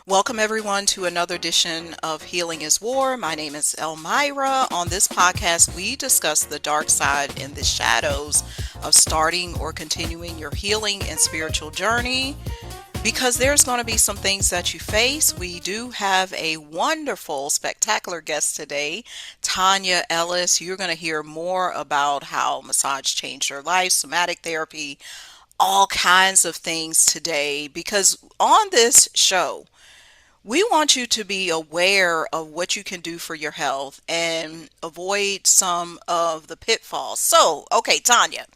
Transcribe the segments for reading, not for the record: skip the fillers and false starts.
Welcome, everyone, to another edition of Healing is War. My name is Elmira. On this podcast, we discuss the dark side and the shadows of starting or continuing your healing and spiritual journey. Because there's going to be some things that you face. We do have a wonderful, spectacular guest today, Tonya Ellis. You're going to hear more about how massage changed her life, somatic therapy, all kinds of things today. Because on this show, we want you to be aware of what you can do for your health and avoid some of the pitfalls. So, okay, Tanya,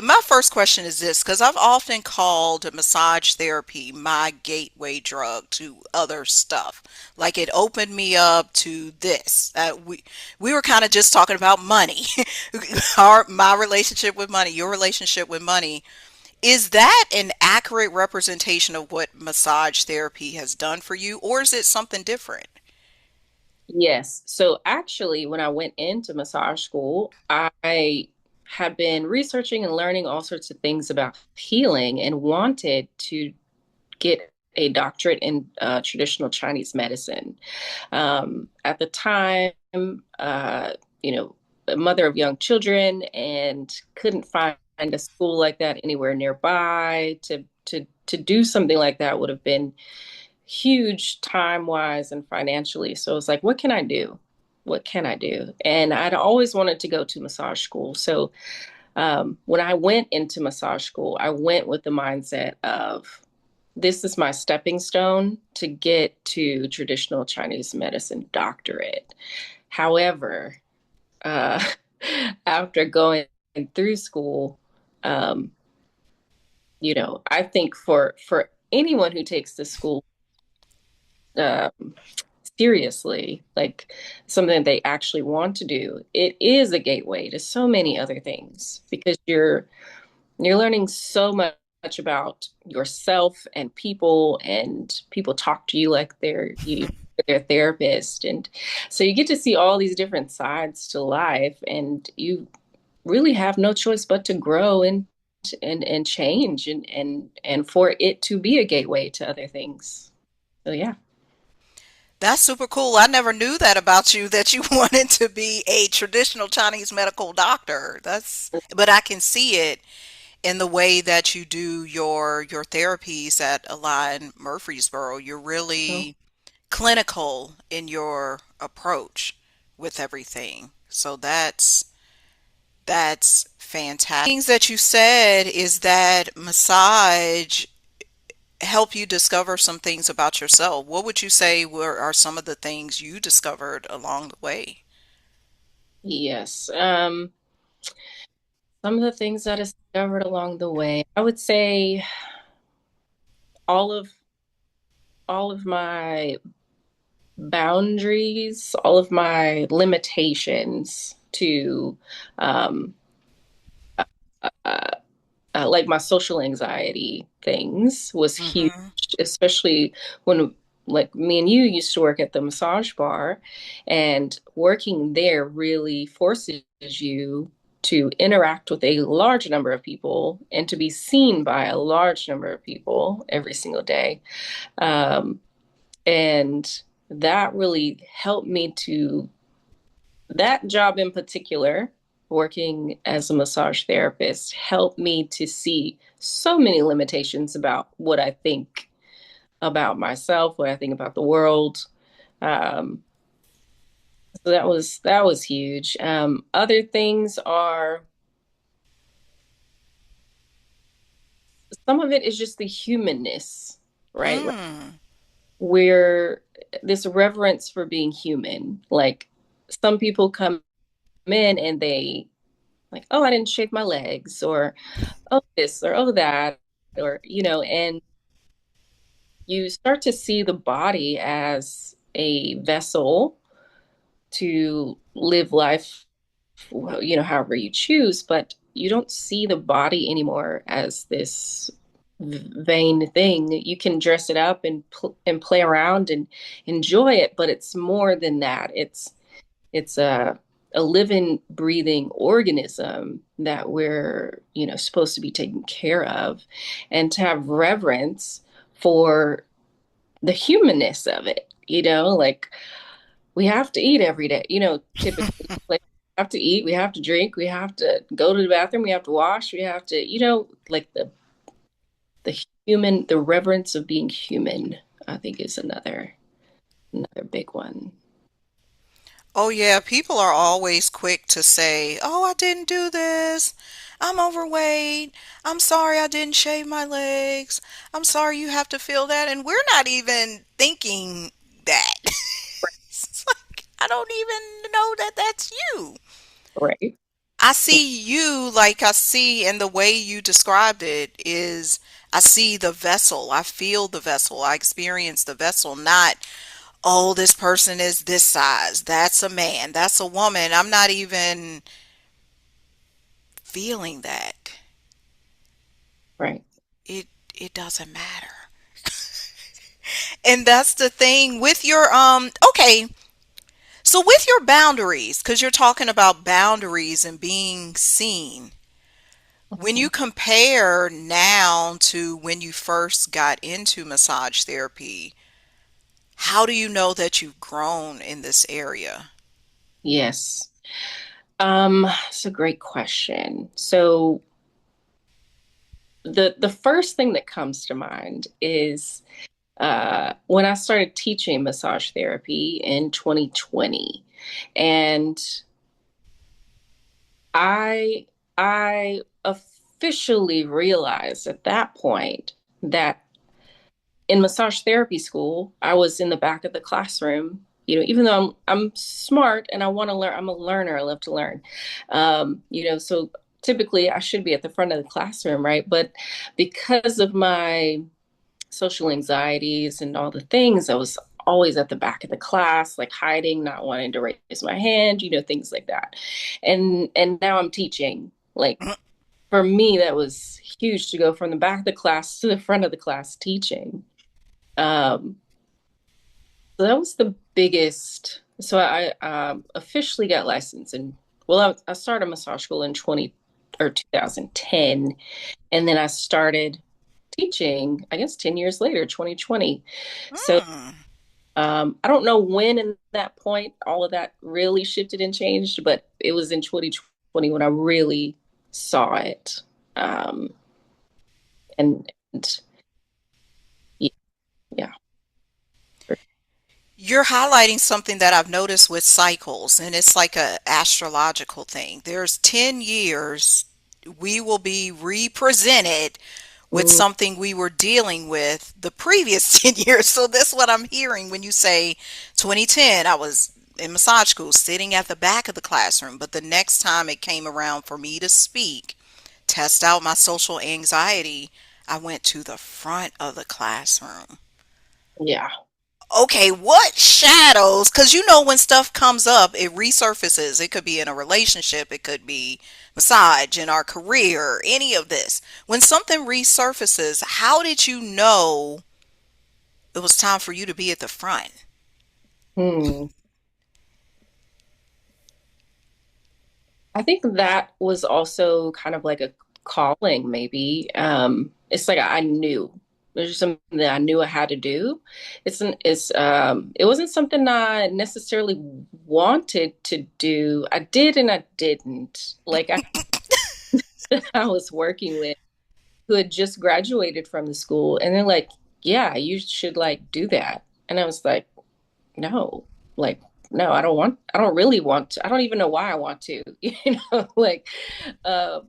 my first question is this because I've often called massage therapy my gateway drug to other stuff. Like it opened me up to this. We were kind of just talking about money, my relationship with money, your relationship with money. Is that an accurate representation of what massage therapy has done for you, or is it something different? Yes. So actually, when I went into massage school, I had been researching and learning all sorts of things about healing and wanted to get a doctorate in traditional Chinese medicine. At the time, you know, a mother of young children and couldn't find a school like that anywhere nearby to do something like that would have been huge time wise and financially. So it's like, what can I do? What can I do? And I'd always wanted to go to massage school. So when I went into massage school, I went with the mindset of this is my stepping stone to get to traditional Chinese medicine doctorate. However, uh, after going through school, um, I think for anyone who takes this school um, seriously, like something that they actually want to do, it is a gateway to so many other things because you're learning so much about yourself and people talk to you like they're a therapist, and so you get to see all these different sides to life, and you really have no choice but to grow and change and for it to be a gateway to other things. So yeah. That's super cool. I never knew that about you, that you wanted to be a traditional Chinese medical doctor. But I can see it in the way that you do your therapies at Align Murfreesboro. You're Oh. really clinical in your approach with everything. So that's fantastic. Things that you said is that massage help you discover some things about yourself. What would you say are some of the things you discovered along the way? Yes. Some of the things that I discovered along the way, I would say all of all of my boundaries, all of my limitations to um, uh, like my social anxiety things was huge, Hmm. especially when like me and you used to work at the massage bar, and working there really forces you to interact with a large number of people and to be seen by a large number of people every single day. Um, and that really helped me to that job in particular, working as a massage therapist, helped me to see so many limitations about what I think about myself, what I think about the world. Um, so that was huge. Other things are some of it is just the humanness, right? Like Mm. we're this reverence for being human. Like some people come in and they like, oh, I didn't shave my legs, or oh, this, or oh, that, or, and you start to see the body as a vessel to live life, however you choose, but you don't see the body anymore as this vain thing. You can dress it up and play around and enjoy it, but it's more than that. It's a living, breathing organism that we're, supposed to be taking care of, and to have reverence for the humanness of it, like we have to eat every day, typically like we have to eat, we have to drink, we have to go to the bathroom, we have to wash, we have to, like the reverence of being human, I think is another big one. Oh, yeah, people are always quick to say, "Oh, I didn't do this. I'm overweight. I'm sorry I didn't shave my legs. I'm sorry you have to feel that." And we're not even thinking that. It's like, I don't even know that that's you. Right. I see you like I see, and the way you described it is I see the vessel. I feel the vessel. I experience the vessel, not, oh, this person is this size. That's a man. That's a woman. I'm not even feeling that. Right. It doesn't matter. And that's the thing with your okay. So with your boundaries, because you're talking about boundaries and being seen, when you Mhm. compare now to when you first got into massage therapy, how do you know that you've grown in this area? Yes. It's a great question. So the first thing that comes to mind is when I started teaching massage therapy in 2020, and I I officially realized at that point that in massage therapy school, I was in the back of the classroom. Even though I'm smart and I want to learn, I'm a learner. I love to learn. So typically I should be at the front of the classroom, right? But because of my social anxieties and all the things, I was always at the back of the class, like hiding, not wanting to raise my hand, things like that. And now I'm teaching. Like for me, that was huge to go from the back of the class to the front of the class teaching. Um, so that was the biggest. So I officially got licensed, and well, I started massage school in 2010, and then I started teaching, I guess 10 years later, 2020. So Hmm. I don't know when in that point all of that really shifted and changed, but it was in 2020 when I really saw it. Um, and yeah. You're highlighting something that I've noticed with cycles, and it's like a astrological thing. There's 10 years we will be represented with Mm, something we were dealing with the previous 10 years. So that's what I'm hearing when you say 2010, I was in massage school sitting at the back of the classroom, but the next time it came around for me to speak, test out my social anxiety, I went to the front of the classroom. yeah. Okay, what shadows? Because when stuff comes up, it resurfaces. It could be in a relationship, it could be massage, in our career, any of this. When something resurfaces, how did you know it was time for you to be at the front? Hmm. I think that was also kind of like a calling, maybe. It's like I knew there's just something that I knew I had to do. It wasn't something I necessarily wanted to do. I did and I didn't. Like I was working with who had just graduated from the school, and they're like, "Yeah, you should like do that." And I was like, "No, like." No, I don't really want to. I don't even know why I want to, like, uh,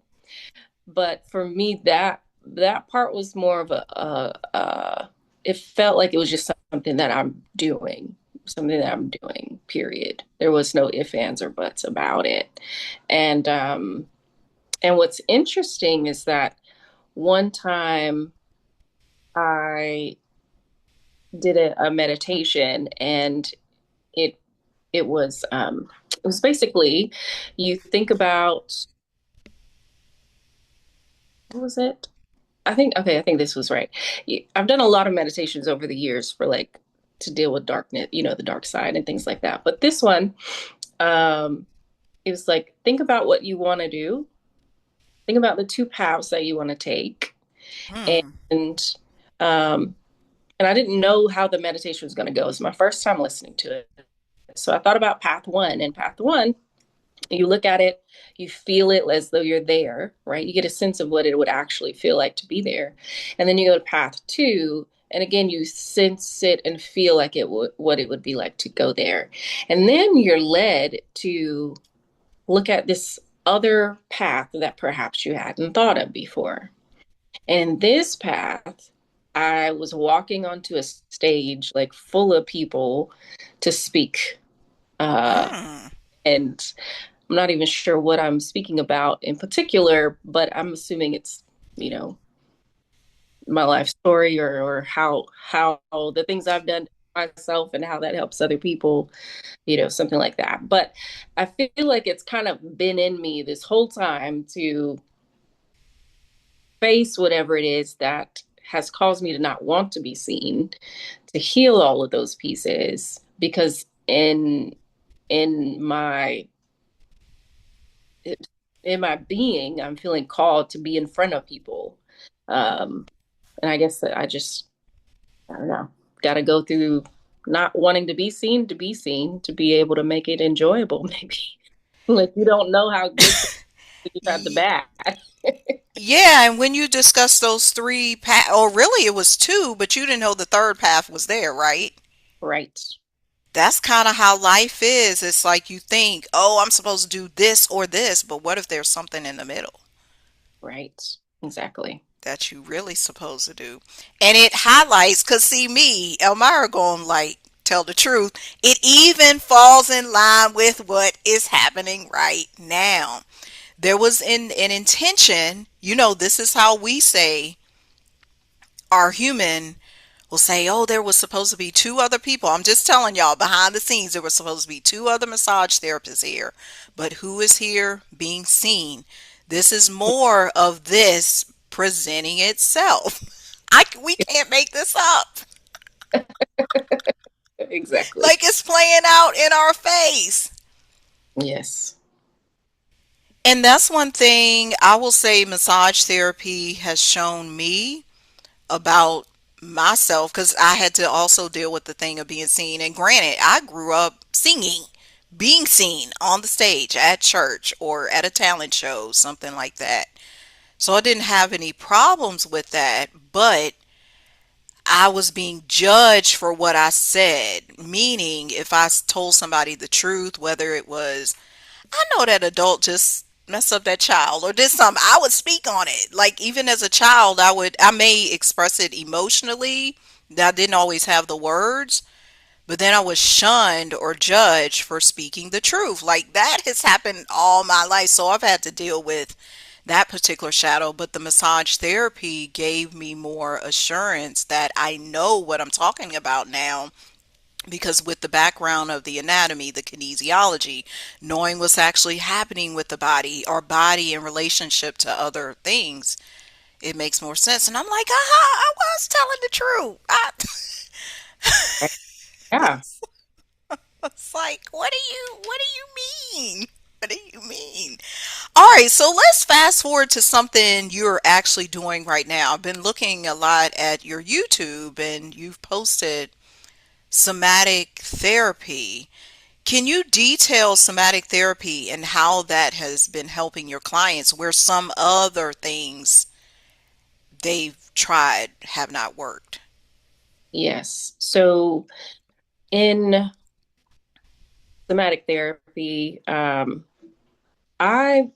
but for me, that part was more of it felt like it was just something that I'm doing, period. There was no ifs, ands, or buts about it. And, and what's interesting is that one time I did a meditation, and it it was it was basically you think about what was it? I think this was right. I've done a lot of meditations over the years for like to deal with darkness, the dark side and things like that. But this one, um, it was like think about what you want to do. Think about the two paths that you want to take, Hmm. and um, And I didn't know how the meditation was going to go. It was my first time listening to it. So I thought about path one. And path one, you look at it, you feel it as though you're there, right? You get a sense of what it would actually feel like to be there. And then you go to path two, and again, you sense it and feel like it would what it would be like to go there. And then you're led to look at this other path that perhaps you hadn't thought of before. And this path, I was walking onto a stage like full of people to speak. Uh, Mm. and I'm not even sure what I'm speaking about in particular, but I'm assuming it's, you know, my life story or how the things I've done myself and how that helps other people, something like that. But I feel like it's kind of been in me this whole time to face whatever it is that has caused me to not want to be seen, to heal all of those pieces because in my in my being, I'm feeling called to be in front of people. Um, and I guess that I don't know, got to go through not wanting to be seen, to be able to make it enjoyable, maybe. Like you don't know how good you have the Y- bad. yeah, and when you discussed those three path, or really it was two, but you didn't know the third path was there, right? Right, That's kind of how life is. It's like you think, oh, I'm supposed to do this or this, but what if there's something in the middle right, exactly. that you really supposed to do? And it highlights, because see me, Elmira going like, tell the truth. It even falls in line with what is happening right now. There was an intention, this is how we say our human will say, oh, there was supposed to be two other people. I'm just telling y'all, behind the scenes, there were supposed to be two other massage therapists here. But who is here being seen? This is more of this presenting itself. We can't make this up. Exactly. Like it's playing out in our face. Yes. And that's one thing I will say massage therapy has shown me about myself, because I had to also deal with the thing of being seen. And granted, I grew up singing, being seen on the stage at church or at a talent show, something like that. So I didn't have any problems with that, but I was being judged for what I said. Meaning, if I told somebody the truth, whether it was, I know that adult just messed up that child or did something, I would speak on it. Like even as a child, I may express it emotionally. I didn't always have the words, but then I was shunned or judged for speaking the truth. Like that has happened all my life. So I've had to deal with that particular shadow, but the massage therapy gave me more assurance that I know what I'm talking about now, because with the background of the anatomy, the kinesiology, knowing what's actually happening with the body, our body in relationship to other things, it makes more sense. And I'm like, aha, I was telling the truth. Yeah. It's like, what do you mean? What do you mean? All right, so let's fast forward to something you're actually doing right now. I've been looking a lot at your YouTube and you've posted somatic therapy. Can you detail somatic therapy and how that has been helping your clients where some other things they've tried have not worked? Yes. So in somatic therapy, I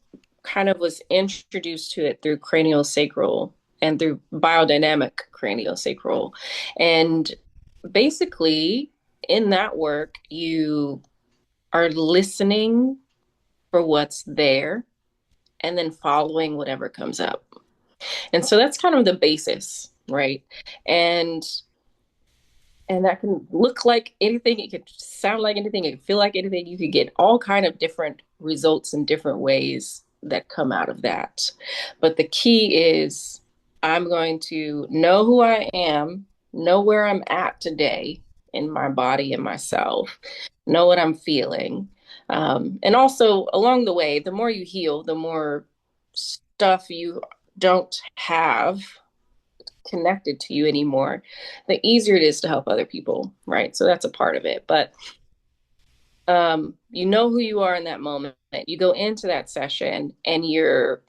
kind of was introduced to it through craniosacral and through biodynamic craniosacral. And basically, in that work, you are listening for what's there and then following whatever comes up. And so that's kind of the basis, right? And and that can look like anything, it could sound like anything, it could feel like anything. You could get all kind of different results in different ways that come out of that. But the key is I'm going to know who I am, know where I'm at today in my body and myself, know what I'm feeling. And also along the way, the more you heal, the more stuff you don't have connected to you anymore, the easier it is to help other people, right? So that's a part of it. But you know who you are in that moment. You go into that session and you're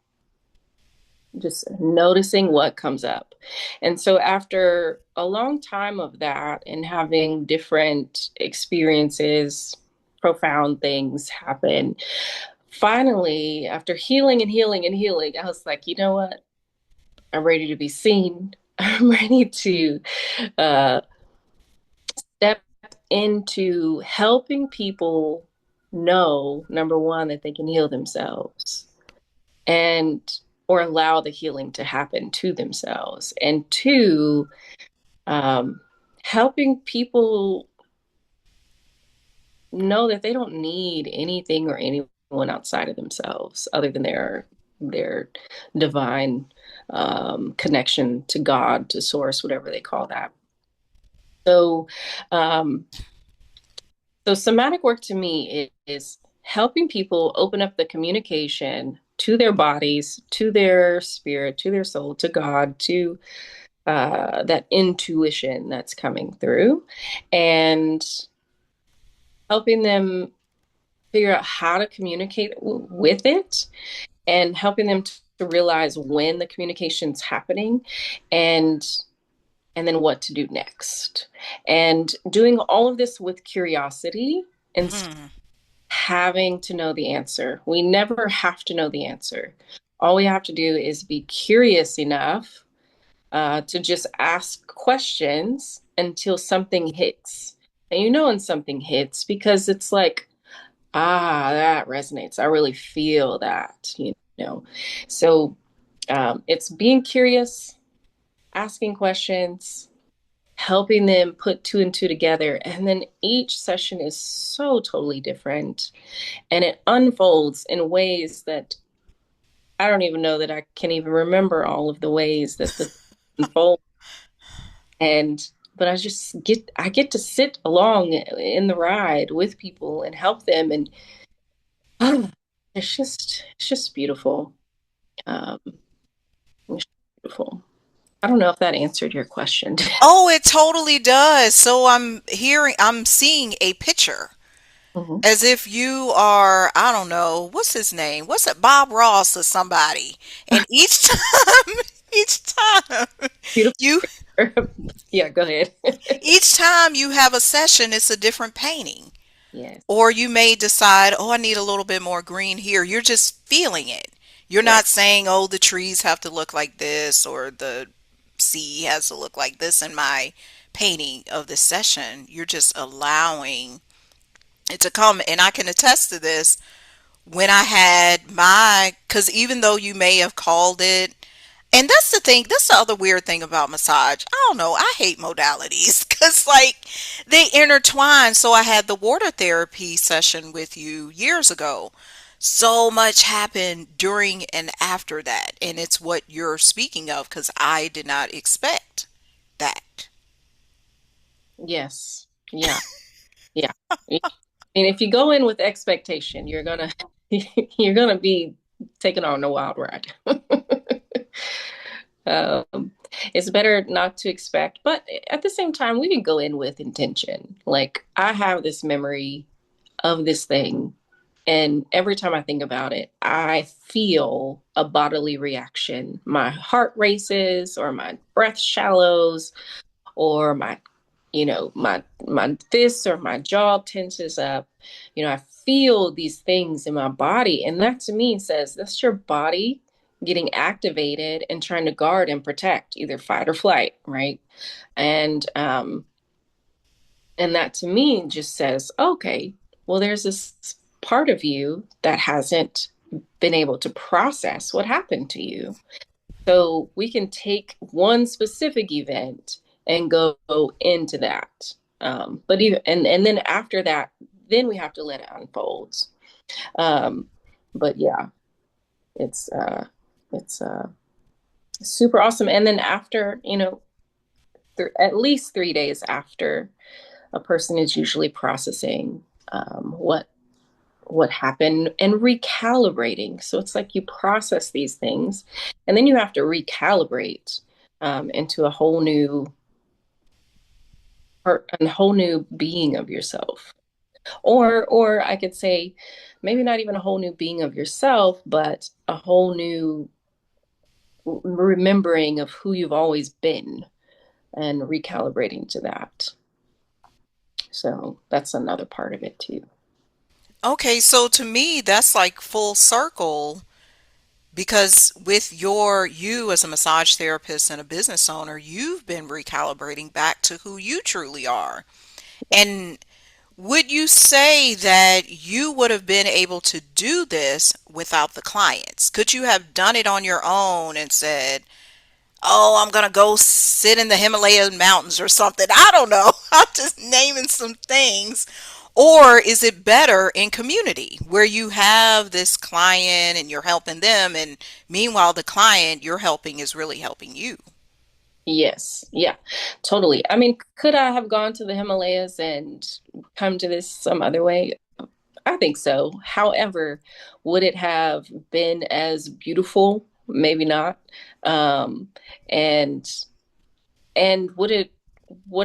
just noticing what comes up. And so after a long time of that and having different experiences, profound things happen, finally, after healing and healing and healing, I was like, you know what? I'm ready to be seen. I'm ready to uh, step into helping people know, number one, that they can heal themselves and or allow the healing to happen to themselves. And two, um, helping people know that they don't need anything or anyone outside of themselves other than their divine connection to God, to source, whatever they call that. So, um, so somatic work to me is helping people open up the communication to their bodies, to their spirit, to their soul, to God, to that intuition that's coming through, and helping them figure out how to communicate with it, and helping them to realize when the communication's happening, and and then what to do next. And doing all of this with curiosity and Hmm. having to know the answer. We never have to know the answer. All we have to do is be curious enough to just ask questions until something hits. And you know when something hits because it's like, ah, that resonates. I really feel that, you know. So it's being curious, asking questions, helping them put two and two together. And then each session is so totally different. And it unfolds in ways that I don't even know that I can even remember all of the ways that the unfold. And but I get to sit along in the ride with people and help them, and it's just beautiful. Um, it's beautiful. I don't know if that answered your question. Oh, it totally does. So I'm seeing a picture Mhm. as if you are, I don't know, what's his name? What's it, Bob Ross or somebody? And each time, each time Beautiful. you, Yeah, go ahead. each time you have a session, it's a different painting. Yes, Or you may decide, oh, I need a little bit more green here. You're just feeling it. You're right. not saying, oh, the trees have to look like this or the sea has to look like this in my painting of the session. You're just allowing it to come. And I can attest to this when I had my, because even though you may have called it, and that's the thing, that's the other weird thing about massage. I don't know, I hate modalities because, like, they intertwine. So I had the water therapy session with you years ago. So much happened during and after that. And it's what you're speaking of because I did not expect that. Yes. Yeah. Yeah. I mean, if you go in with expectation, you're gonna you're gonna be taken on a wild ride. Um, it's better not to expect, but at the same time, we can go in with intention. Like, I have this memory of this thing, and every time I think about it, I feel a bodily reaction. My heart races, or my breath shallows, or my fists or my jaw tenses up. I feel these things in my body, and that to me says that's your body getting activated and trying to guard and protect, either fight or flight, right? And um and that to me just says, okay, well, there's this part of you that hasn't been able to process what happened to you. So we can take one specific event and go into that. But even and then after that, then we have to let it unfold. Um, but yeah, it's it's super awesome. And then after, at least 3 days after, a person is usually processing what happened and recalibrating. So it's like you process these things, and then you have to recalibrate into a whole new being of yourself. Or I could say maybe not even a whole new being of yourself, but a whole new remembering of who you've always been and recalibrating to that. So that's another part of it too. Okay, so to me, that's like full circle because with you as a massage therapist and a business owner, you've been recalibrating back to who you truly are. And would you say that you would have been able to do this without the clients? Could you have done it on your own and said, "Oh, I'm gonna go sit in the Himalayan mountains or something"? I don't know. I'm just naming some things. Or is it better in community where you have this client and you're helping them, and meanwhile, the client you're helping is really helping you? Yes, yeah, totally. I mean, could I have gone to the Himalayas and come to this some other way? I think so. However, would it have been as beautiful? Maybe not. Um, and and would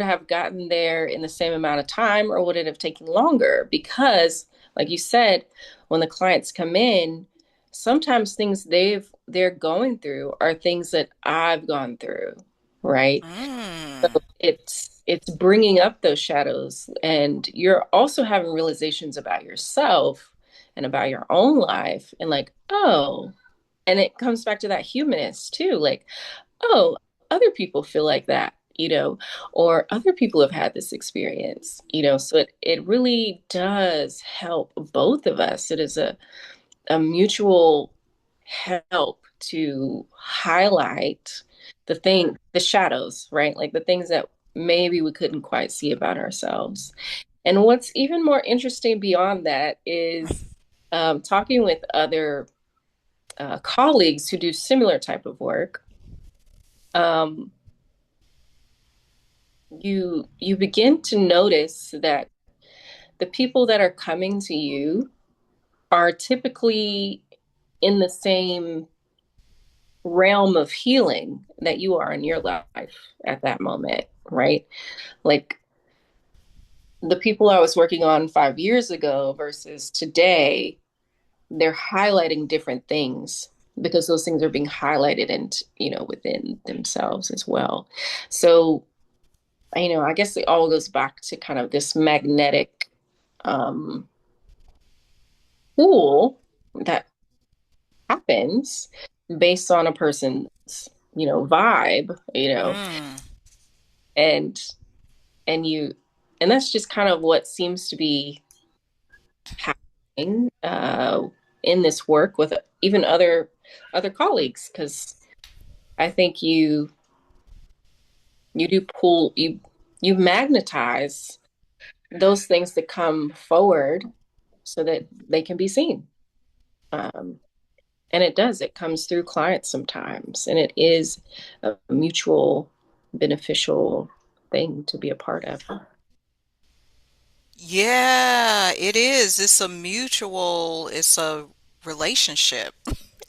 have gotten there in the same amount of time, or would it have taken longer? Because, like you said, when the clients come in, sometimes things they're going through are things that I've gone through, right? Mm. It's bringing up those shadows, and you're also having realizations about yourself and about your own life, and like, oh, and it comes back to that humanist too, like, oh, other people feel like that, or other people have had this experience, so it really does help both of us. It is a mutual help to highlight the shadows, right? Like the things that maybe we couldn't quite see about ourselves. And what's even more interesting beyond that is talking with other colleagues who do similar type of work. Um, you begin to notice that the people that are coming to you are typically in the same realm of healing that you are in your life at that moment, right? Like the people I was working on 5 years ago versus today, they're highlighting different things because those things are being highlighted and, within themselves as well. So, I guess it all goes back to kind of this magnetic um, pull that happens based on a person's, vibe, Mm. and and you and that's just kind of what seems to be happening in this work with even other colleagues, because I think you do pull you magnetize those things that come forward so that they can be seen. um, and it comes through clients sometimes, and it is a mutual beneficial thing to be a part of. Yeah, it is. It's a relationship.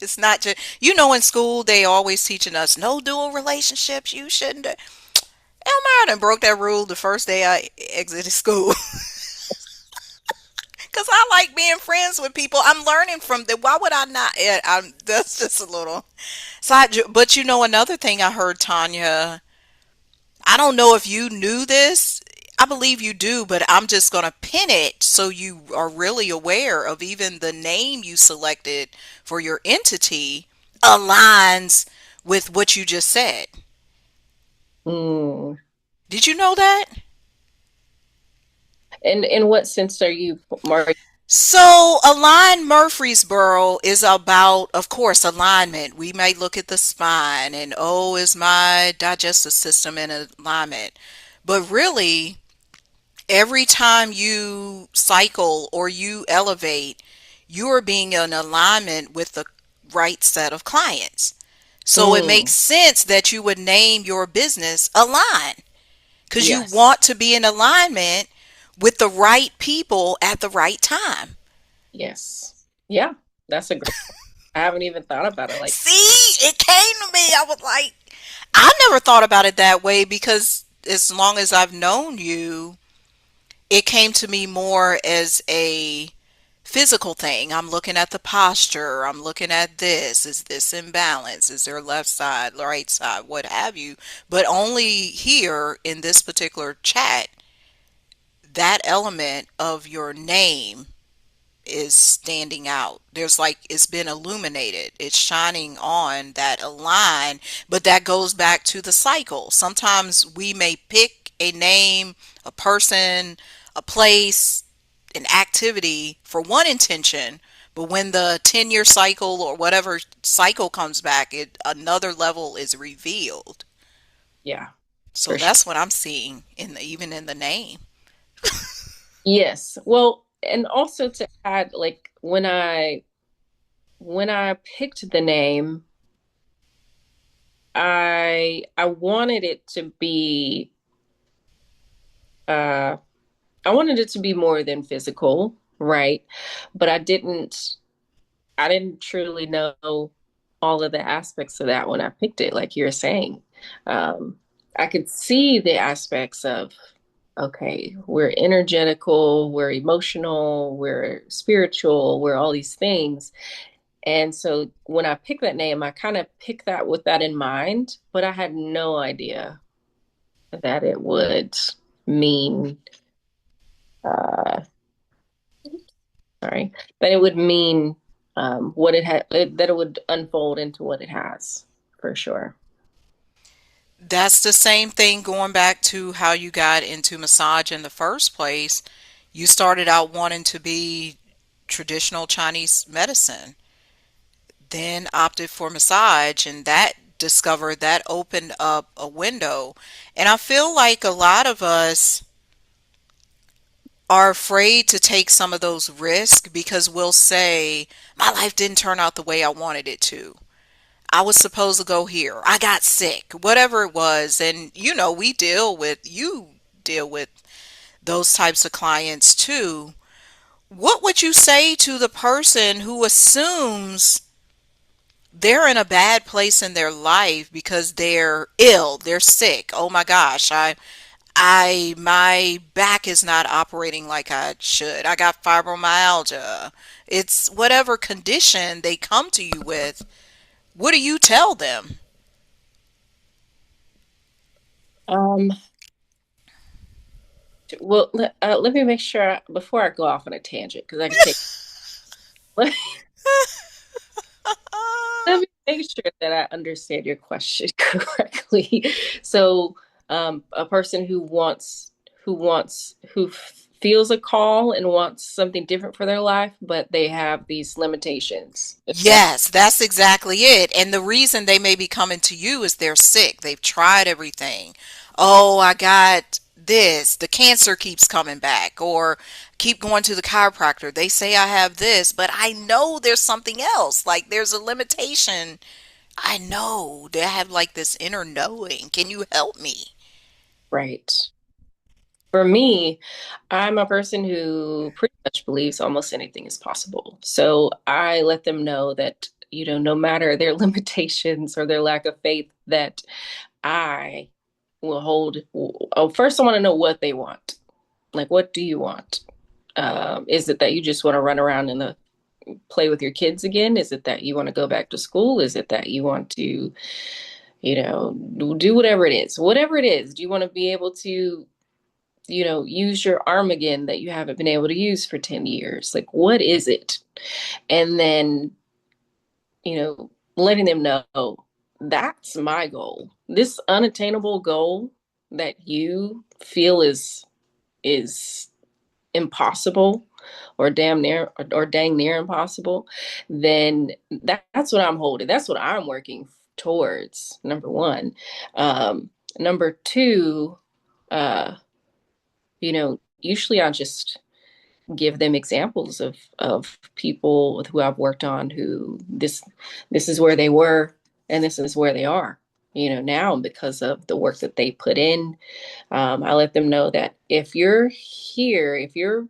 It's not just, in school, they always teaching us no dual relationships. You shouldn't. Elmira done broke that rule the first day I exited school. Because I like being friends with people. I'm learning from them. Why would I not? That's just a little side. But another thing I heard, Tanya, I don't know if you knew this. I believe you do, but I'm just going to pin it so you are really aware of even the name you selected for your entity aligns with what you just said. Mm. Did you know that? And in what sense are you, Mark? So, Align Murfreesboro is about, of course, alignment. We may look at the spine and, oh, is my digestive system in alignment? But really, every time you cycle or you elevate, you are being in alignment with the right set of clients. So it makes Mm. sense that you would name your business Align because you Yes. want to be in alignment with the right people at the right time. Yes. Yeah. That's a great. I haven't even thought about it like. See, it came to me. I was like, I never thought about it that way because as long as I've known you, it came to me more as a physical thing. I'm looking at the posture. I'm looking at this. Is this in balance? Is there left side, right side, what have you? But only here in this particular chat, that element of your name is standing out. There's like it's been illuminated. It's shining on that line, but that goes back to the cycle. Sometimes we may pick a name, a person, a place, an activity for one intention, but when the 10-year cycle or whatever cycle comes back, another level is revealed. Yeah, So for sure. that's what I'm seeing even in the name. Yes. Well, and also to add, like when I picked the name, I wanted it to be uh I wanted it to be more than physical, right? But I didn't truly know all of the aspects of that when I picked it, like you're saying. Um, I could see the aspects of, okay, we're energetical, we're emotional, we're spiritual, we're all these things. And so when I picked that name, I kind of picked that with that in mind, but I had no idea that it would mean, uh, sorry, that it would mean what it had, that it would unfold into what it has, for sure. That's the same thing going back to how you got into massage in the first place. You started out wanting to be traditional Chinese medicine, then opted for massage, and that discovered that opened up a window. And I feel like a lot of us are afraid to take some of those risks because we'll say, my life didn't turn out the way I wanted it to. I was supposed to go here. I got sick, whatever it was. And you deal with those types of clients too. What would you say to the person who assumes they're in a bad place in their life because they're ill, they're sick? Oh my gosh, my back is not operating like I should. I got fibromyalgia. It's whatever condition they come to you with. What do you tell them? Um, let me make sure before I go off on a tangent, because I can take, let, let me make sure that I understand your question correctly. So, a person who feels a call and wants something different for their life, but they have these limitations. Is that Yes, that's exactly it. And the reason they may be coming to you is they're sick. They've tried everything. Oh, I got this. The cancer keeps coming back. Or keep going to the chiropractor. They say I have this, but I know there's something else. Like there's a limitation. I know. They have like this inner knowing. Can you help me? right? For me, I'm a person who pretty much believes almost anything is possible. So I let them know that, no matter their limitations or their lack of faith, that I will hold. Oh, first, I want to know what they want. Like, what do you want? Is it that you just want to run around and play with your kids again? Is it that you want to go back to school? Is it that you want to, do whatever it is? Whatever it is, do you want to be able to use your arm again that you haven't been able to use for 10 years? Like, what is it? And then, letting them know that's my goal. This unattainable goal that you feel is impossible or damn near or dang near impossible, then that's what I'm holding. That's what I'm working towards, number one. Number two, uh, usually I just give them examples of people with who I've worked on who this is where they were and this is where they are. Now because of the work that they put in, I let them know that if you're here, if you're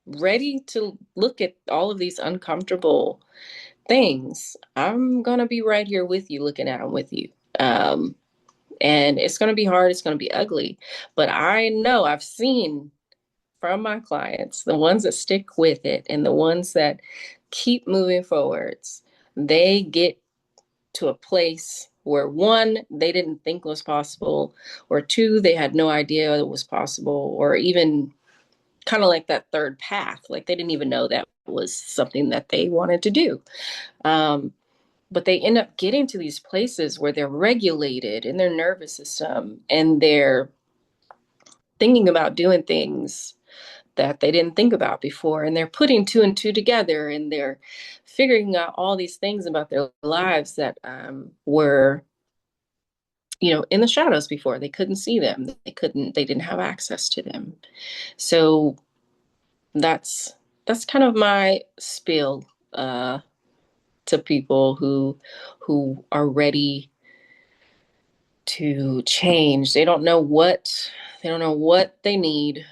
ready to look at all of these uncomfortable things, I'm gonna be right here with you, looking at them with you. Um, And it's going to be hard. It's going to be ugly. But I know I've seen from my clients, the ones that stick with it and the ones that keep moving forwards, they get to a place where one, they didn't think was possible, or two, they had no idea it was possible, or even kind of like that third path, like they didn't even know that was something that they wanted to do. Um, but they end up getting to these places where they're regulated in their nervous system and they're thinking about doing things that they didn't think about before, and they're putting two and two together, and they're figuring out all these things about their lives that were, in the shadows before. They couldn't see them, they didn't have access to them. So that's kind of my spiel to people who are ready to change. They don't know what they need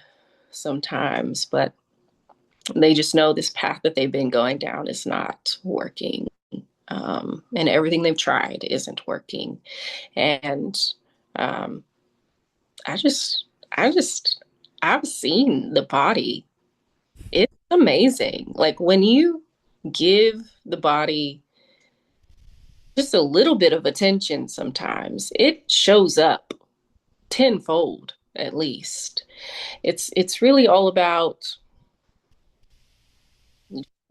sometimes, but they just know this path that they've been going down is not working. And everything they've tried isn't working. And um, I just, I just, I've seen the body. It's amazing. Like when you give the body just a little bit of attention, sometimes it shows up tenfold at least. It's really all about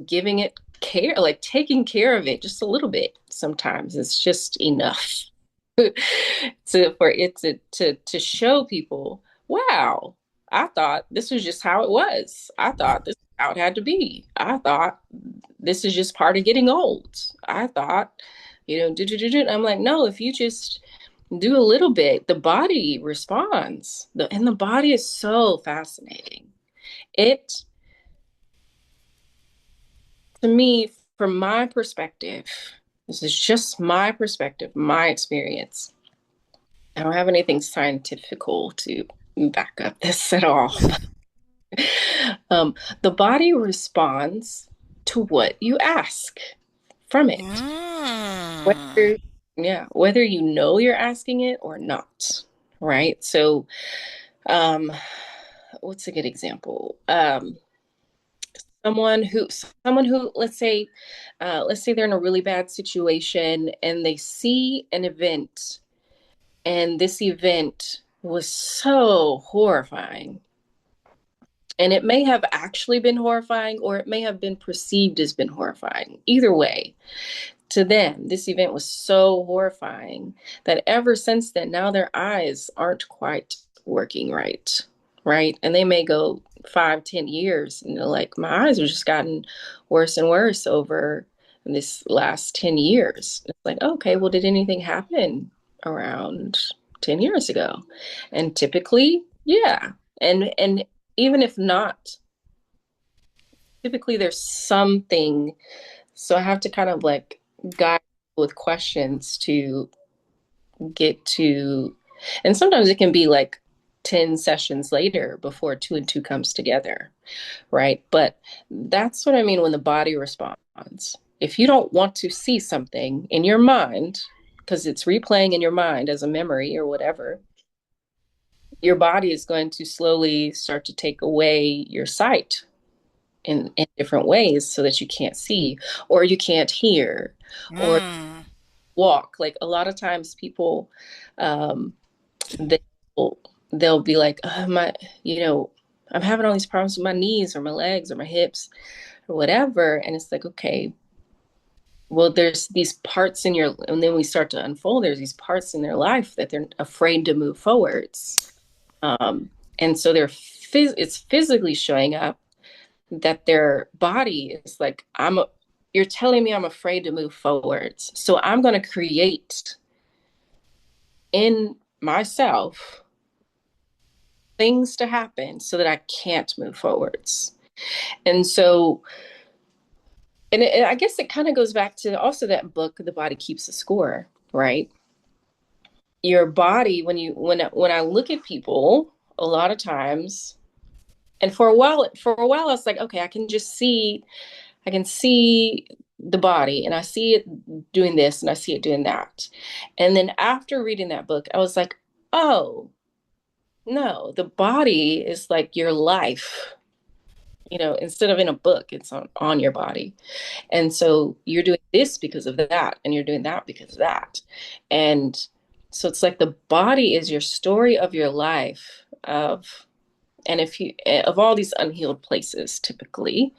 giving it care, like taking care of it just a little bit. Sometimes it's just enough for it to show people, wow, I thought this was just how it was. I thought this is how it had to be. I thought this is just part of getting old. I thought, I'm like, no, if you just do a little bit, the body responds. And the body is so fascinating. It, to me, from my perspective, this is just my perspective, my experience. I don't have anything scientifical to back up this at all. The body responds to what you ask from it. Mm. Whether, yeah, whether you know you're asking it or not, right? So, um, what's a good example? Someone who, let's say they're in a really bad situation and they see an event, and this event was so horrifying. And it may have actually been horrifying, or it may have been perceived as been horrifying. Either way, to them, this event was so horrifying that ever since then, now their eyes aren't quite working right. Right. And they may go 5, 10 years, and they're like, my eyes have just gotten worse and worse over this last 10 years. It's like, okay, well, did anything happen around 10 years ago? And typically, yeah. And even if not, typically there's something. So I have to kind of like guide with questions to get to, and sometimes it can be like 10 sessions later before two and two comes together, right? But that's what I mean when the body responds. If you don't want to see something in your mind, because it's replaying in your mind as a memory or whatever, your body is going to slowly start to take away your sight in different ways so that you can't see, or you can't hear, or Mm. walk. Like a lot of times people, um, they'll, they'll be like, you know, I'm having all these problems with my knees or my legs or my hips or whatever. And it's like, okay, well, there's these parts in your, and then we start to unfold, there's these parts in their life that they're afraid to move forwards. And so it's physically showing up that their body is like, you're telling me I'm afraid to move forwards. So I'm going to create in myself things to happen so that I can't move forwards. And so, I guess it kind of goes back to also that book, The Body Keeps a Score, right? Your body, when I look at people, a lot of times, and for a while, I was like, okay, I can see the body and I see it doing this and I see it doing that. And then after reading that book, I was like, oh, no, the body is like your life. Instead of in a book, it's on your body. And so you're doing this because of that, and you're doing that because of that. And so it's like the body is your story of your life and if you of all these unhealed places typically.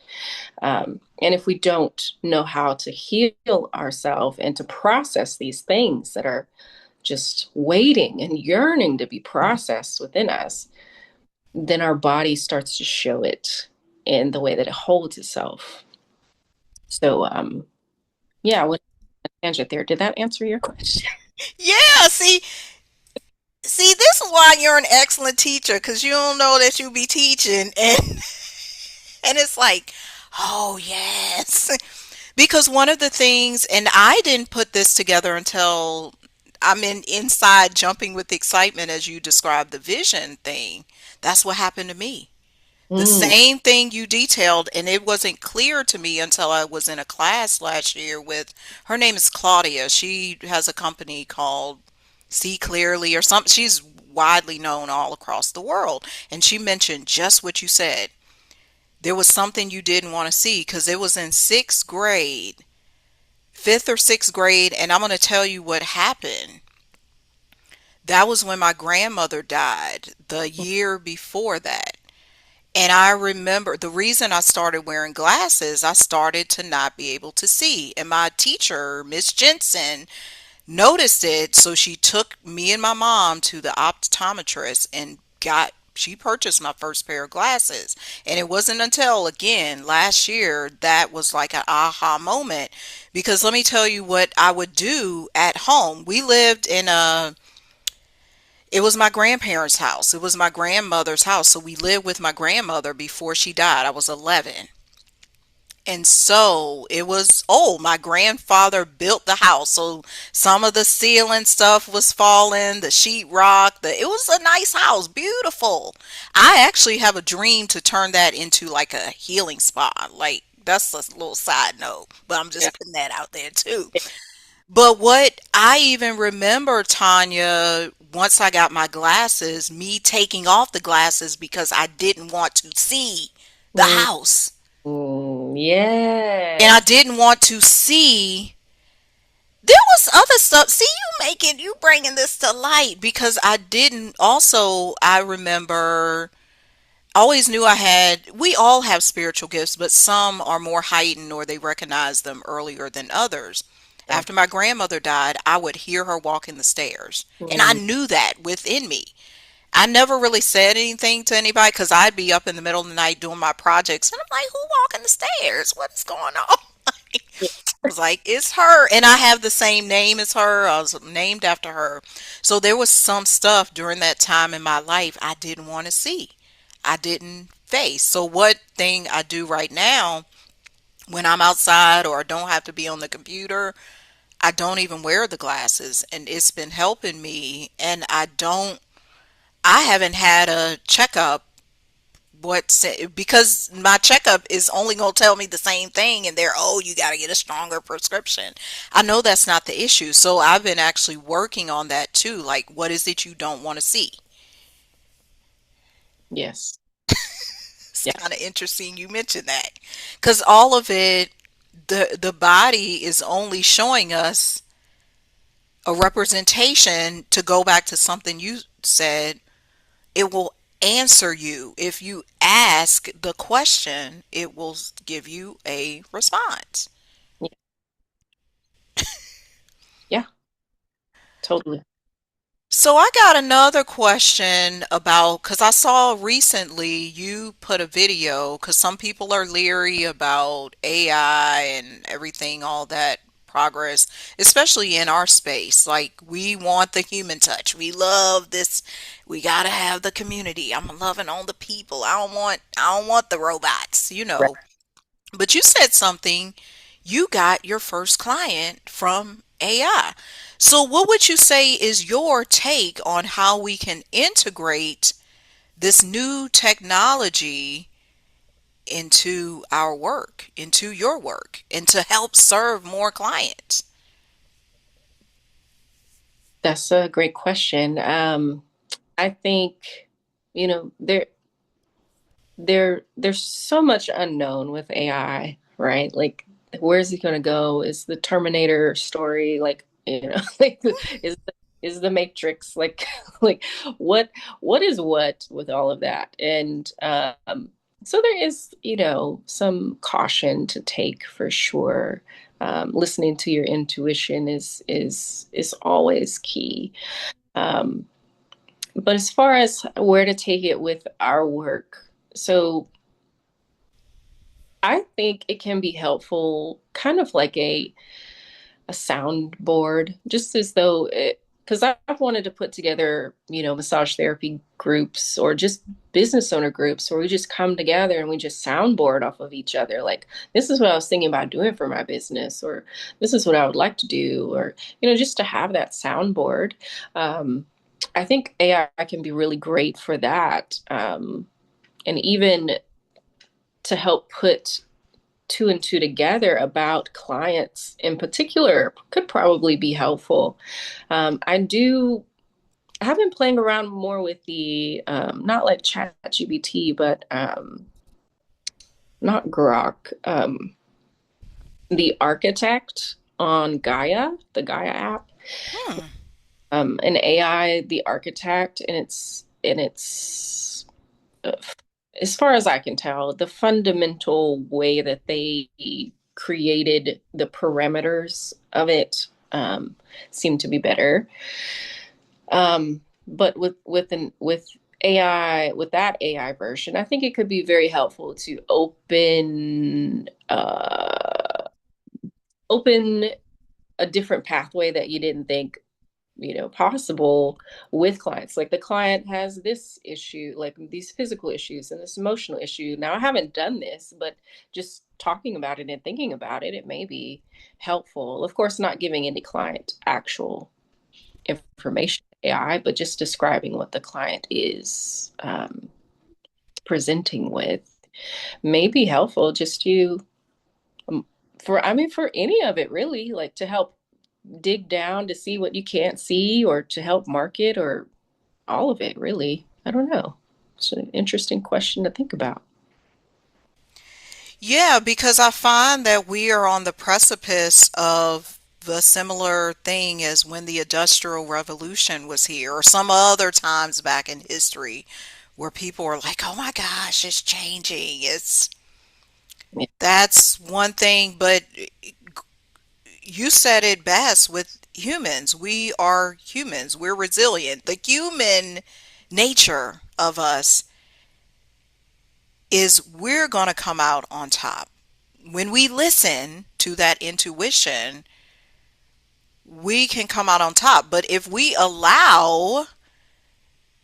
And if we don't know how to heal ourselves and to process these things that are just waiting and yearning to be processed within us, then our body starts to show it in the way that it holds itself. So, yeah, what tangent there. Did that answer your question? Yeah, see, this is why you're an excellent teacher, because you don't know that you be teaching, and it's like, oh yes. Because one of the things, and I didn't put this together until I'm inside jumping with excitement as you described the vision thing. That's what happened to me. The Mm, same thing you detailed, and it wasn't clear to me until I was in a class last year with, her name is Claudia. She has a company called See Clearly or something. She's widely known all across the world. And she mentioned just what you said. There was something you didn't want to see because it was in sixth grade, fifth or sixth grade, and I'm going to tell you what happened. That was when my grandmother died the year before that. And I remember the reason I started wearing glasses, I started to not be able to see. And my teacher, Miss Jensen, noticed it. So she took me and my mom to the optometrist and she purchased my first pair of glasses. And it wasn't until, again, last year that was like an aha moment. Because let me tell you what I would do at home. We lived in it was my grandparents' house. It was my grandmother's house. So we lived with my grandmother before she died. I was 11. And so it was, oh, my grandfather built the house. So some of the ceiling stuff was falling, the sheetrock, it was a nice house, beautiful. I actually have a dream to turn that into like a healing spot. Like, that's a little side note, but I'm yeah. just putting that out there too. But what I even remember, Tanya, once I got my glasses, me taking off the glasses because I didn't want to see the Mm, house. And I yes. didn't want to see. There was other stuff. See, you bringing this to light because I didn't. Also, I remember, I always knew we all have spiritual gifts, but some are more heightened or they recognize them earlier than others. Yeah. After my grandmother died, I would hear her walking the stairs, and I Mm, knew that within me. I never really said anything to anybody because I'd be up in the middle of the night doing my projects, and I'm like, "Who walking the stairs? What's going on?" yeah. I was like, "It's her," and I have the same name as her. I was named after her. So there was some stuff during that time in my life I didn't want to see. I didn't face. So what thing I do right now when I'm outside or I don't have to be on the computer, I don't even wear the glasses, and it's been helping me. And I haven't had a checkup because my checkup is only going to tell me the same thing, and they're, oh, you got to get a stronger prescription. I know that's not the issue, so I've been actually working on that too. Like, what is it you don't want to see? Yes. It's Yeah. kind of interesting you mentioned that, because all of it, the body is only showing us a representation. To go back to something you said, it will answer you. If you ask the question, it will give you a response. Yeah. Yeah. Totally. So I got another question about, because I saw recently you put a video, because some people are leery about AI and everything, all that progress, especially in our space. Like, we want the human touch. We love this. We gotta have the community. I'm loving on the people. I don't want the robots, you Right. know. But you said something, you got your first client from AI. So, what would you say is your take on how we can integrate this new technology into our work, into your work, and to help serve more clients? That's a great question. I think, there's so much unknown with AI, right? Like, where's it going to go? Is the Terminator story like, like is the Matrix like like what what is what with all of that? And so there is, some caution to take for sure. Listening to your intuition is always key. Um, but as far as where to take it with our work, so I think it can be helpful, kind of like a soundboard, just as though it, because I've wanted to put together, massage therapy groups or just business owner groups where we just come together and we just soundboard off of each other. Like, this is what I was thinking about doing for my business, or this is what I would like to do, or, just to have that soundboard. Um, I think AI can be really great for that. And even to help put two and two together about clients in particular could probably be helpful. I have been playing around more with the, not like ChatGPT, but not Grok, the Architect on Gaia, the Gaia app, Hmm. an AI, the Architect, and it's as far as I can tell, the fundamental way that they created the parameters of it seem to be better. But with AI, with that AI version, I think it could be very helpful to open a different pathway that you didn't think, possible with clients. Like, the client has this issue, like these physical issues and this emotional issue. Now, I haven't done this, but just talking about it and thinking about it, it may be helpful. Of course, not giving any client actual information to AI, but just describing what the client is presenting with may be helpful, just to um, for any of it, really, like to help dig down to see what you can't see, or to help market, or all of it, really. I don't know. It's an interesting question to think about. Yeah, because I find that we are on the precipice of the similar thing as when the Industrial Revolution was here, or some other times back in history where people are like, oh my gosh, it's changing. Yeah, That's one thing, but you said it best with humans. We are humans. We're resilient. The human nature of us is we're going to come out on top. When we listen to that intuition, we can come out on top. But if we allow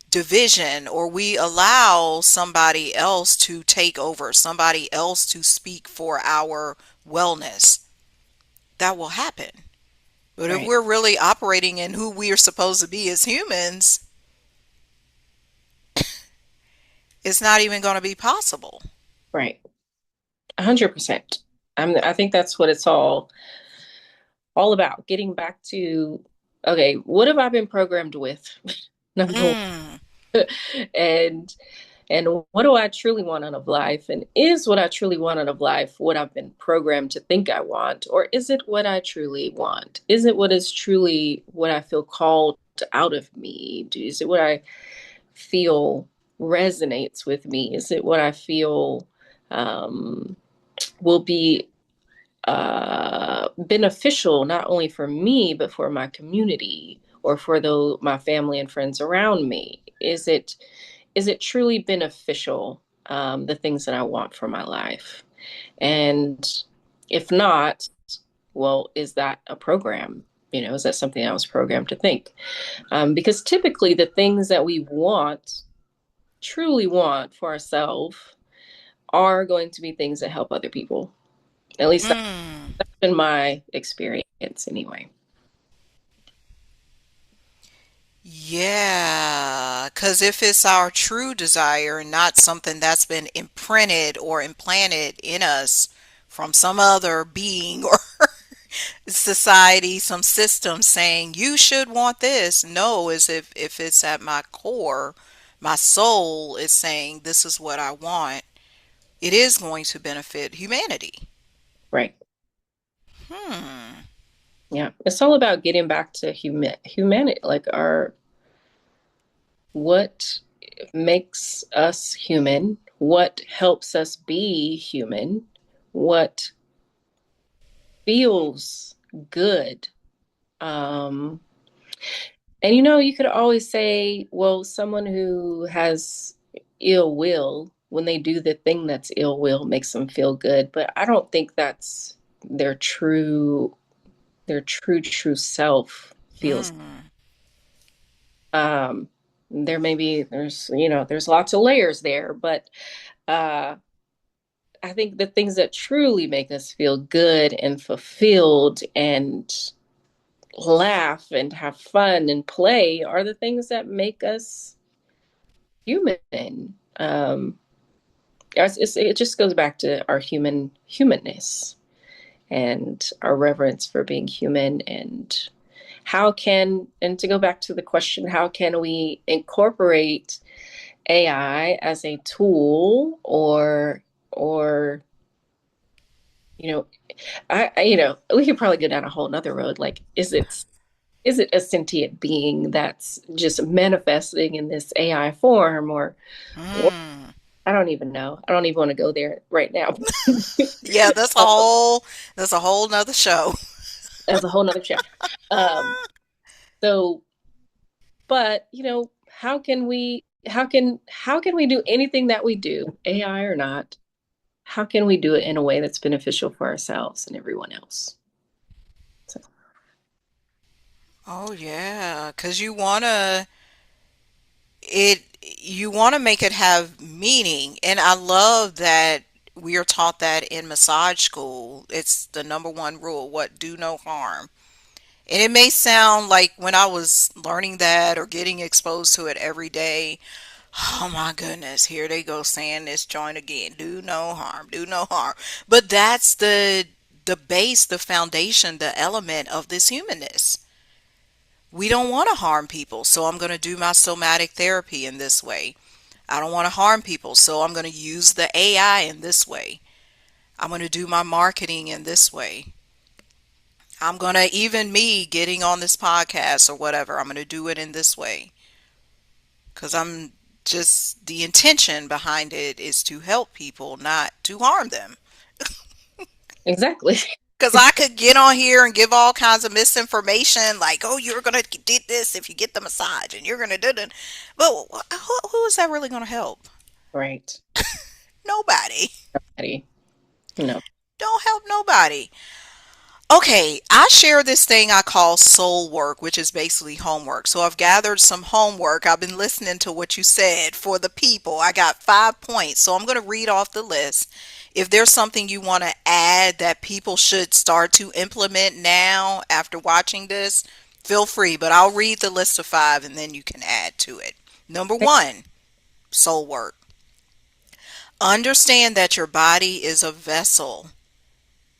division, or we allow somebody else to take over, somebody else to speak for our wellness, that will happen. But if right, we're really operating in who we are supposed to be as humans, it's not even going to be possible. right. 100%. I think that's what it's all about. Getting back to, okay, what have I been programmed with? Number one. Mm. and and what do I truly want out of life? And is what I truly want out of life what I've been programmed to think I want? Or is it what I truly want? Is it what is truly what I feel called out of me? Is it what I feel resonates with me? Is it what I feel um, will be beneficial not only for me, but for my community, or for my family and friends around me? Is it truly beneficial, the things that I want for my life? And if not, well, is that a program? Is that something I was programmed to think? Because typically the things that we want, truly want for ourselves, are going to be things that help other people. At least that's Mm. been my experience anyway. Yeah, because if it's our true desire and not something that's been imprinted or implanted in us from some other being or society, some system saying you should want this, no, as if it's at my core, my soul is saying this is what I want, it is going to benefit humanity. Right. Hmm. Yeah. It's all about getting back to humanity, like our what makes us human, what helps us be human, what feels good. Um, and you could always say, well, someone who has ill will, when they do the thing that's ill will, makes them feel good. But I don't think that's their true, true self feels. Mm. Um, there may be, there's lots of layers there, but uh, I think the things that truly make us feel good and fulfilled and laugh and have fun and play are the things that make us human. It just goes back to our humanness and our reverence for being human, and and to go back to the question, how can we incorporate AI as a tool, or you know we could probably go down a whole nother road, like is it a sentient being that's just manifesting in this AI form, or Mm. I don't even know. I don't even want to go there right now. Yeah, that's a whole nother show. That's a whole nother chat. Um, so, but how can we do anything that we do, AI or not? How can we do it in a way that's beneficial for ourselves and everyone else? So, Oh yeah, because you want to make it have meaning, and I love that we are taught that in massage school. It's the number one rule: what do no harm. And it may sound like when I was learning that or getting exposed to it every day, oh my goodness, here they go saying this joint again. Do no harm, do no harm. But that's the base, the foundation, the element of this humanness. We don't want to harm people, so I'm going to do my somatic therapy in this way. I don't want to harm people, so I'm going to use the AI in this way. I'm going to do my marketing in this way. I'm going to, even me getting on this podcast or whatever, I'm going to do it in this way. Because I'm just, the intention behind it is to help people, not to harm them. exactly. Because I could get on here and give all kinds of misinformation, like, oh, you're going to do this if you get the massage, and you're going to do it. But who is that really going to help? Right. Nobody. Patty. No. Don't help nobody. Okay, I share this thing I call soul work, which is basically homework. So I've gathered some homework. I've been listening to what you said for the people. I got 5 points. So I'm going to read off the list. If there's something you want to add that people should start to implement now after watching this, feel free. But I'll read the list of 5 and then you can add to it. Number one, soul work. Understand that your body is a vessel.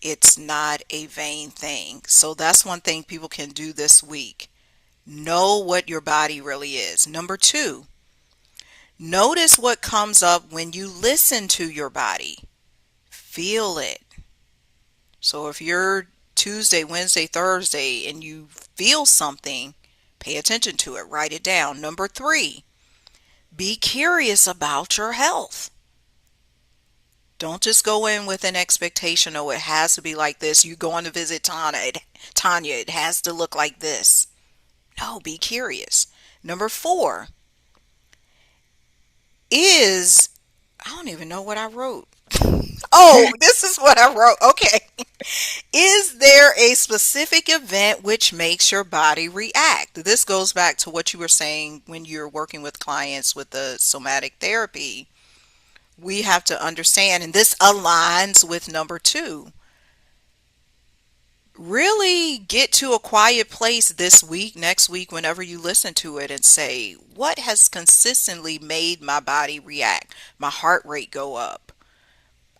It's not a vain thing. So that's one thing people can do this week. Know what your body really is. Number two, notice what comes up when you listen to your body. Feel it. So if you're Tuesday, Wednesday, Thursday, and you feel something, pay attention to it. Write it down. Number three, be curious about your health. Don't just go in with an expectation, oh, it has to be like this. You going to visit Tanya, it has to look like this. No, be curious. Number four is, I don't even know what I wrote. Oh, this is what I wrote. Okay. Is there a specific event which makes your body react? This goes back to what you were saying when you're working with clients with the somatic therapy. We have to understand, and this aligns with number two, really get to a quiet place this week, next week, whenever you listen to it, and say, what has consistently made my body react? My heart rate go up.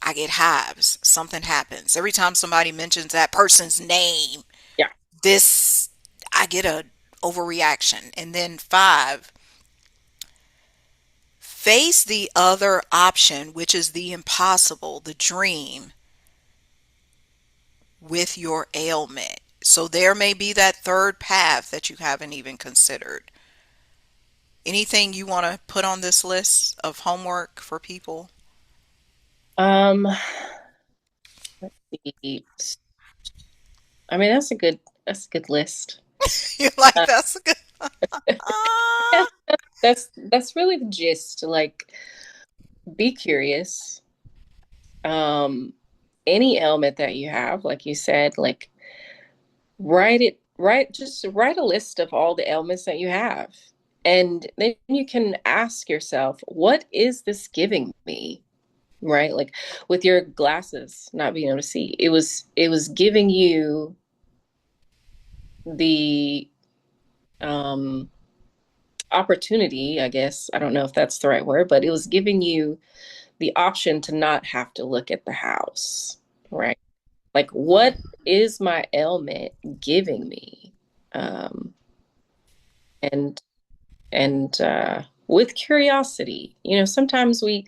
I get hives. Something happens. Every time somebody mentions that person's name, Yeah. this, I get a overreaction. And then five, face the other option, which is the impossible, the dream, with your ailment. So there may be that third path that you haven't even considered. Anything you want to put on this list of homework for people? Um, let's see. I mean, that's a good list. You're like, Uh, that's a good. yeah, Ah. that's really the gist. Like, be curious. Um, any ailment that you have, like you said, like just write a list of all the ailments that you have. And then you can ask yourself, what is this giving me? Right? Like with your glasses not being able to see, it was giving you the um opportunity, I guess. I don't know if that's the right word, but it was giving you the option to not have to look at the house, right? Like, what is my ailment giving me? Um, and with curiosity, sometimes we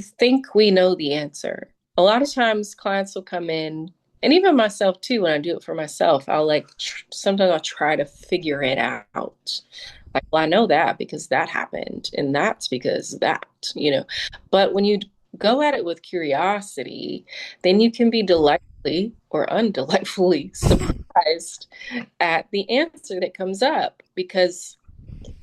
think we know the answer. A lot of times clients will come in, and even myself too, when I do it for myself, I'll like sometimes I'll try to figure it out. Like, well, I know that because that happened, and that's because that. But when you go at it with curiosity, then you can be delightfully or undelightfully surprised at the answer that comes up. Because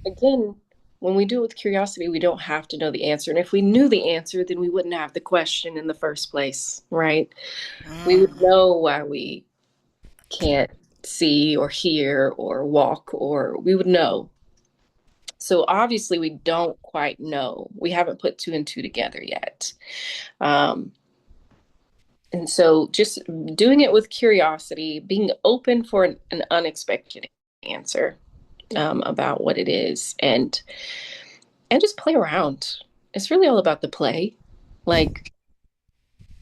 again, when we do it with curiosity, we don't have to know the answer. And if we knew the answer, then we wouldn't have the question in the first place, right? We would Mm. know why we can't see or hear or walk, or we would know. So obviously, we don't quite know. We haven't put two and two together yet. Um, and so just doing it with curiosity, being open for an unexpected answer about what it is, and just play around. It's really all about the play. Like,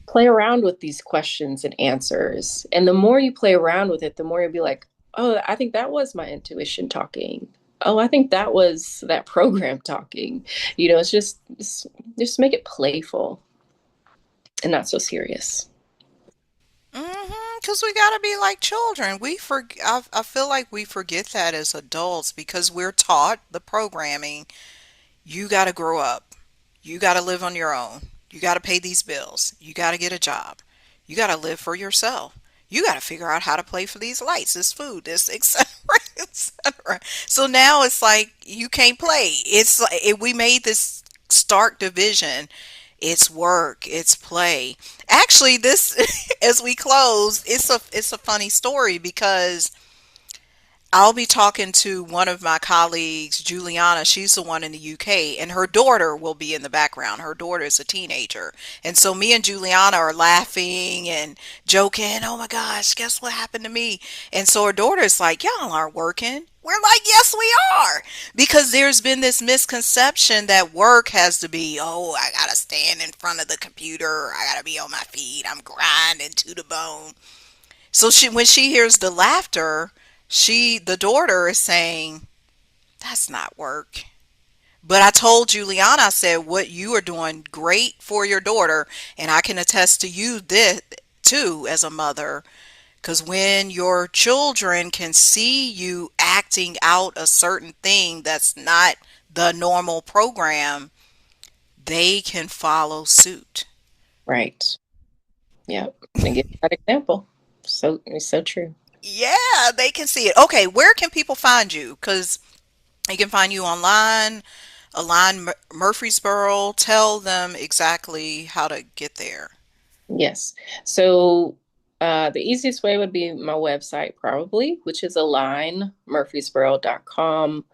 play around with these questions and answers. And the more you play around with it, the more you'll be like, oh, I think that was my intuition talking. Oh, I think that was that program talking. It's just make it playful and not so serious. Because we gotta be like children. I feel like we forget that as adults because we're taught the programming. You gotta grow up. You gotta live on your own. You gotta pay these bills. You gotta get a job. You gotta live for yourself. You gotta figure out how to pay for these lights, this food, this etc. etc. So now it's like you can't play. It's like we made this stark division. It's work, it's play. Actually, this as we close, it's a funny story because I'll be talking to one of my colleagues, Juliana. She's the one in the UK, and her daughter will be in the background. Her daughter is a teenager. And so me and Juliana are laughing and joking. Oh my gosh, guess what happened to me? And so her daughter is like, y'all aren't working. We're like, yes, we are. Because there's been this misconception that work has to be, oh, I got to stand in front of the computer. I got to be on my feet. I'm grinding to the bone. So when she hears the laughter, the daughter is saying, that's not work. But I told Juliana, I said, what you are doing great for your daughter, and I can attest to you this too as a mother, because when your children can see you acting out a certain thing that's not the normal program, they can follow suit. Right. Yeah. And give that example. So it's so true. Yeah, they can see it. Okay, where can people find you? Because they can find you online, Align Murfreesboro. Tell them exactly how to get there. Yes. So the easiest way would be my website, probably, which is alignmurfreesboro.com.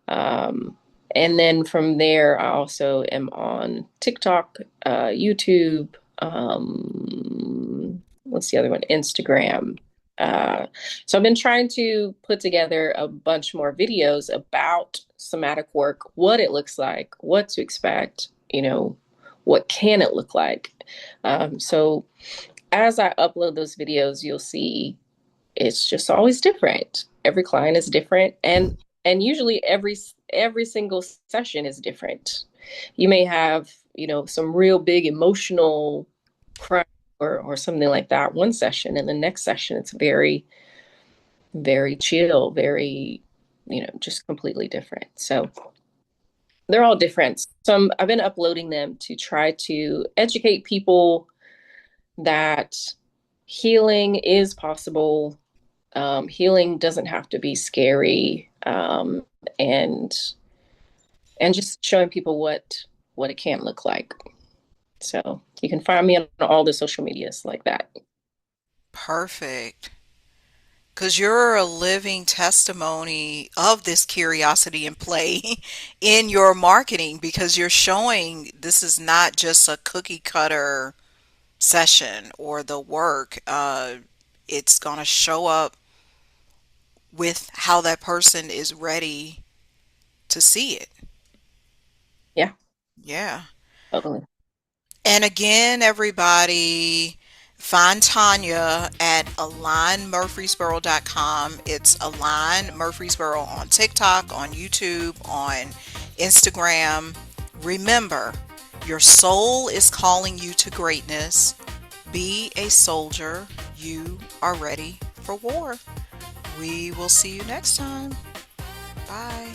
Um, and then from there, I also am on TikTok, YouTube. What's the other one? Instagram. Uh, so I've been trying to put together a bunch more videos about somatic work, what it looks like, what to expect, what can it look like. So as I upload those videos, you'll see it's just always different. Every client is different, and usually every single session is different. You may have, some real big emotional cry or something like that one session, and the next session it's very, very chill, very, just completely different. So they're all different. I've been uploading them to try to educate people that healing is possible. Healing doesn't have to be scary, and just showing people what it can look like. So you can find me on all the social medias like that. Perfect. Because you're a living testimony of this curiosity and play in your marketing because you're showing this is not just a cookie cutter session or the work. It's going to show up with how that person is ready to see it. Yeah, Yeah. totally. And again, everybody, find Tonya at alignmurfreesboro.com. It's Align Murfreesboro on TikTok, on YouTube, on Instagram. Remember, your soul is calling you to greatness. Be a soldier. You are ready for war. We will see you next time. Bye.